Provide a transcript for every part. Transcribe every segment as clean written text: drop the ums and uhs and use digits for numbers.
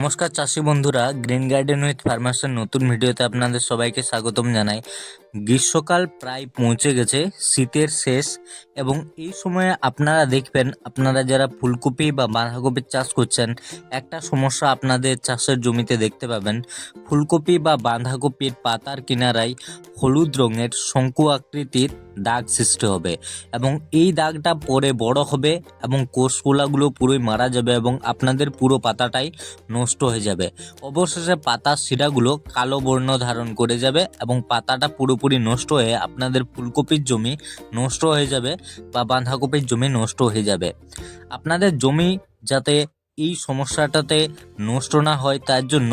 নমস্কার চাষি বন্ধুরা, গ্রিন গার্ডেন উইথ ফার্মার্সের নতুন ভিডিওতে আপনাদের সবাইকে স্বাগতম জানাই। গ্রীষ্মকাল প্রায় পৌঁছে গেছে, শীতের শেষ, এবং এই সময়ে আপনারা দেখবেন, আপনারা যারা ফুলকপি বা বাঁধাকপির চাষ করছেন, একটা সমস্যা আপনাদের চাষের জমিতে দেখতে পাবেন। ফুলকপি বা বাঁধাকপির পাতার কিনারায় হলুদ রঙের শঙ্কু আকৃতির দাগ সৃষ্টি হবে এবং এই দাগটা পরে বড় হবে এবং কোষগুলো পুরোই মারা যাবে এবং আপনাদের পুরো পাতাটাই নষ্ট হয়ে যাবে। অবশেষে পাতার শিরাগুলো কালো বর্ণ ধারণ করে যাবে এবং পাতাটা পুরোপুরি নষ্ট হয়ে আপনাদের ফুলকপির জমি নষ্ট হয়ে যাবে বা বাঁধাকপির জমি নষ্ট হয়ে যাবে। আপনাদের জমি যাতে এই সমস্যাটাতে নষ্ট না হয় তার জন্য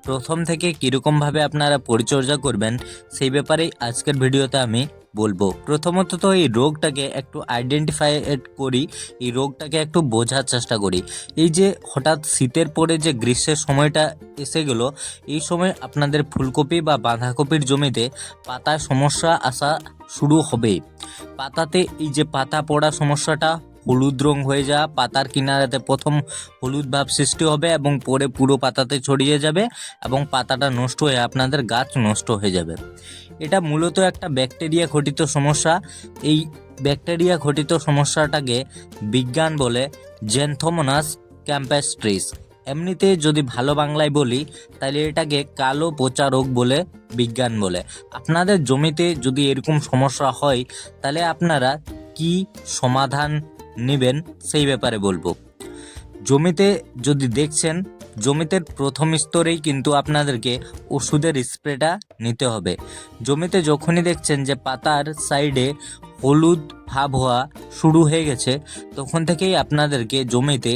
প্রথম থেকে কীরকমভাবে আপনারা পরিচর্যা করবেন সেই ব্যাপারেই আজকের ভিডিওতে আমি বলবো। প্রথমত তো এই রোগটাকে একটু আইডেন্টিফাই করি, এই রোগটাকে একটু বোঝার চেষ্টা করি। এই যে হঠাৎ শীতের পরে যে গ্রীষ্মের সময়টা এসে গেল, এই সময় আপনাদের ফুলকপি বা বাঁধাকপির জমিতে পাতায় সমস্যা আসা শুরু হবে। পাতাতে এই যে পাতা পড়া সমস্যাটা, হলুদ রং হয়ে যাওয়া, পাতার কিনারাতে প্রথম হলুদ ভাব সৃষ্টি হবে এবং পরে পুরো পাতাতে ছড়িয়ে যাবে এবং পাতাটা নষ্ট হয়ে আপনাদের গাছ নষ্ট হয়ে যাবে। এটা মূলত একটা ব্যাকটেরিয়া ঘটিত সমস্যা। এই ব্যাকটেরিয়া ঘটিত সমস্যাটাকে বিজ্ঞান বলে জ্যান্থোমোনাস ক্যাম্পেস্ট্রিস। এমনিতে যদি ভালো বাংলায় বলি তাহলে এটাকে কালো পচা রোগ বলে বিজ্ঞান বলে। আপনাদের জমিতে যদি এরকম সমস্যা হয় তাহলে আপনারা কি সমাধান নেবেন সেই ব্যাপারে বলবো। জমিতে যদি দেখছেন, জমিতে প্রথম স্তরেই কিন্তু আপনাদেরকে ওষুধের স্প্রেটা নিতে হবে। জমিতে যখনই দেখছেন যে পাতার সাইডে হলুদ ভাব হওয়া শুরু হয়ে গেছে, তখন থেকেই আপনাদেরকে জমিতে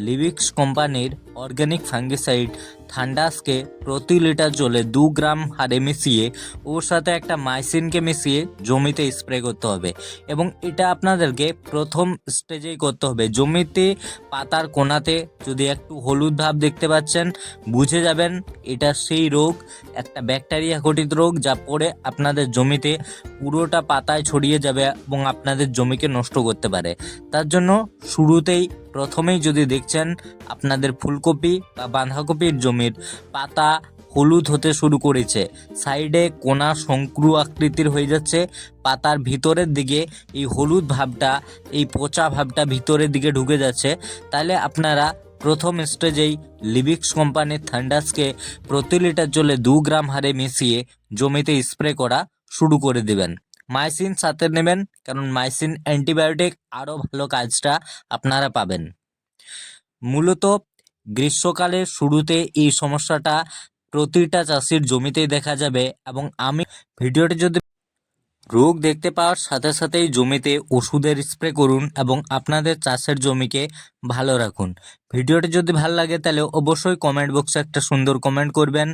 লিভিক্স কোম্পানির অর্গানিক ফাঙ্গিসাইড থান্ডাসকে প্রতি লিটার জলে 2 গ্রাম হারে মিশিয়ে ওর সাথে একটা মাইসিনকে মিশিয়ে জমিতে স্প্রে করতে হবে এবং এটা আপনাদেরকে প্রথম স্টেজেই করতে হবে। জমিতে পাতার কোনাতে যদি একটু হলুদ ভাব দেখতে পাচ্ছেন, বুঝে যাবেন এটা সেই রোগ, একটা ব্যাকটেরিয়া ঘটিত রোগ, যা পরে আপনাদের জমিতে পুরোটা পাতায় ছড়িয়ে যাবে এবং আপনাদের জমিকে নষ্ট করতে পারে। তার জন্য শুরুতেই প্রথমেই যদি দেখছেন আপনাদের ফুলকপি বা বাঁধাকপির জমির পাতা হলুদ হতে শুরু করেছে, সাইডে কোনা শঙ্কু আকৃতির হয়ে যাচ্ছে, পাতার ভিতরের দিকে এই হলুদ ভাবটা, এই পচা ভাবটা ভিতরের দিকে ঢুকে যাচ্ছে, তাহলে আপনারা প্রথম স্টেজেই লিভিক্স কোম্পানির থান্ডাসকে প্রতি লিটার জলে 2 গ্রাম হারে মিশিয়ে জমিতে স্প্রে করা শুরু করে দেবেন। মাইসিন সাথে নেবেন, কারণ মাইসিন অ্যান্টিবায়োটিক, আরও ভালো কাজটা আপনারা পাবেন। মূলত গ্রীষ্মকালের শুরুতে এই সমস্যাটা প্রতিটা চাষির জমিতেই দেখা যাবে এবং আমি ভিডিওটি যদি রোগ দেখতে পাওয়ার সাথে সাথেই জমিতে ওষুধের স্প্রে করুন এবং আপনাদের চাষের জমিকে ভালো রাখুন। ভিডিওটি যদি ভালো লাগে তাহলে অবশ্যই কমেন্ট বক্সে একটা সুন্দর কমেন্ট করবেন,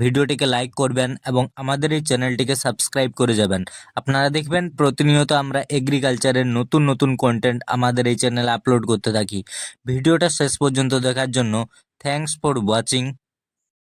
ভিডিওটিকে লাইক করবেন এবং আমাদের এই চ্যানেলটিকে সাবস্ক্রাইব করে যাবেন। আপনারা দেখবেন প্রতিনিয়ত আমরা এগ্রিকালচারের নতুন নতুন কন্টেন্ট আমাদের এই চ্যানেলে আপলোড করতে থাকি। ভিডিওটা শেষ পর্যন্ত দেখার জন্য থ্যাঙ্কস ফর ওয়াচিং।